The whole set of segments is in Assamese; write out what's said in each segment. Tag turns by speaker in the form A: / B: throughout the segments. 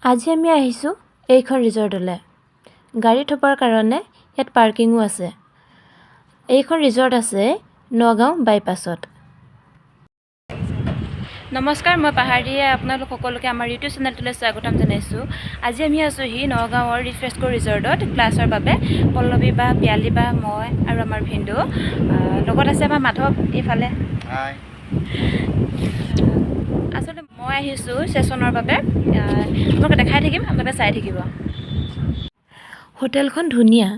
A: আজি আমি আহিছোঁ এইখন ৰিজৰ্টলৈ। গাড়ী থবৰ কাৰণে ইয়াত পাৰ্কিঙো আছে। এইখন ৰিজৰ্ট আছে নগাঁও বাইপাছত। নমস্কাৰ, মই পাহাৰীয়ে আপোনালোক সকলোকে আমাৰ ইউটিউব চেনেলটোলৈ স্বাগতম জনাইছোঁ। আজি আমি আছোঁহি নগাঁৱৰ ৰিফ্ৰেস্কো ৰিজৰ্টত ক্লাছৰ বাবে। পল্লৱী বা পিয়ালী বা মই আৰু আমাৰ ভিনদু লগত আছে আমাৰ মাধৱ এইফালে। আচলতে মই আহিছোঁ ছেশ্যনৰ বাবে। আপোনালোকে দেখাই থাকিম, আপোনালোকে চাই থাকিব। হোটেলখন ধুনীয়া,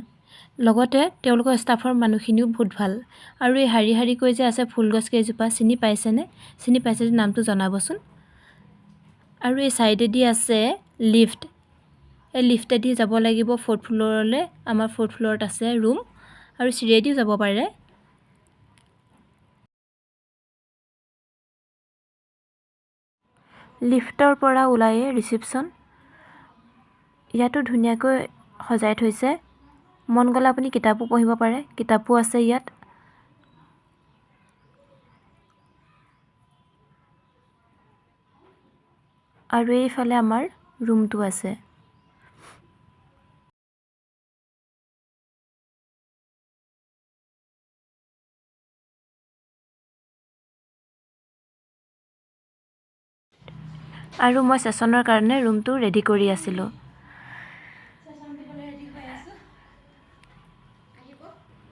A: লগতে তেওঁলোকৰ ষ্টাফৰ মানুহখিনিও বহুত ভাল। আৰু এই শাৰী শাৰীকৈ যে আছে ফুলগছ কেইজোপা, চিনি পাইছেনে? চিনি পাইছে যদি নামটো জনাবচোন। আৰু এই ছাইডেদি আছে লিফ্ট। এই লিফ্টেদি যাব লাগিব 4th ফ্ল'ৰলৈ। আমাৰ 4th ফ্ল'ৰত আছে ৰুম, আৰু চিৰিয়েদিও যাব পাৰে। লিফ্টৰ পৰা ওলায়ে ৰিচিপশ্যন। ইয়াতো ধুনীয়াকৈ সজাই থৈছে। মন গ'লে আপুনি কিতাপো পঢ়িব পাৰে, কিতাপো আছে ইয়াত। আৰু এইফালে আমাৰ ৰুমটো আছে। আৰু মই ছেশ্যনৰ কাৰণে ৰুমটো ৰেডি কৰি আছিলোঁ।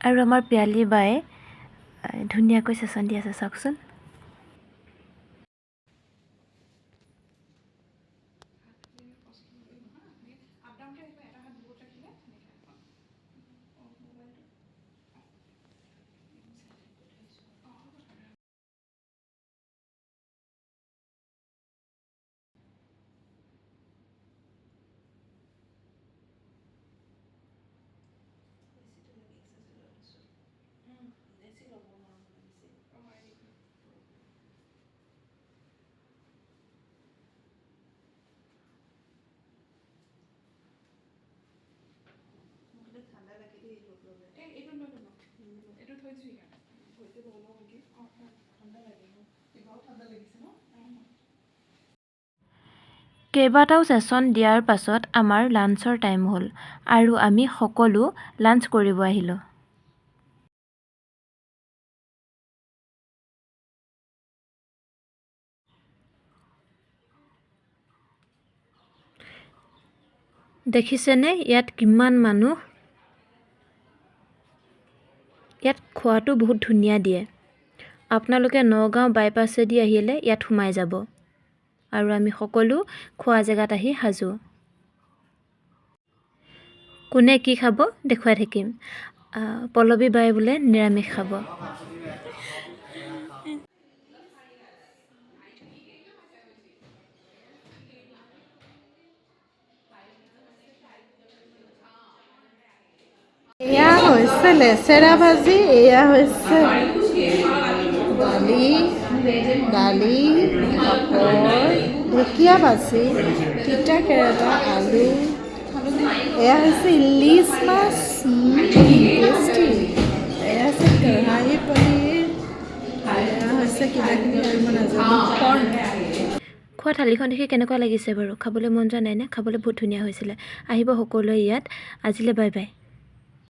A: আৰু আমাৰ পিয়ালী বাই ধুনীয়াকৈ ছেশ্যন দি আছে, চাওকচোন। কেইবাটাও ছেশ্যন দিয়াৰ পাছত আমাৰ লাঞ্চৰ টাইম হ'ল, আৰু আমি সকলো লাঞ্চ কৰিব আহিলোঁ। দেখিছেনে ইয়াত কিমান মানুহ? ইয়াত খোৱাটো বহুত ধুনীয়া দিয়ে। আপোনালোকে নগাঁও বাইপাছেদি আহিলে ইয়াত সোমাই যাব। আৰু আমি সকলো খোৱা জেগাত আহি সাজু। কোনে কি খাব দেখুৱাই থাকিম। পল্লৱী বাই বোলে নিৰামিষ খাব।
B: এয়া হৈছে লেচেৰা ভাজি, এয়া হৈছে দালি, পাপৰ, ঢেকীয়া ভাজি, তিতা কেৰেলা, আলু, এয়া হৈছে ইলিচ মাছ, টেষ্টি। এয়া হৈছে কঢ়াই পনীৰ, এয়া হৈছে কিবাকিবি আৰু মই নাজানো।
A: খোৱা থালিখন দেখি কেনেকুৱা লাগিছে বাৰু? খাবলৈ মন যোৱা নাই নে? খাবলৈ বহুত ধুনীয়া হৈছিলে। আহিব সকলোৱে ইয়াত। আজিলৈ বাই বাই।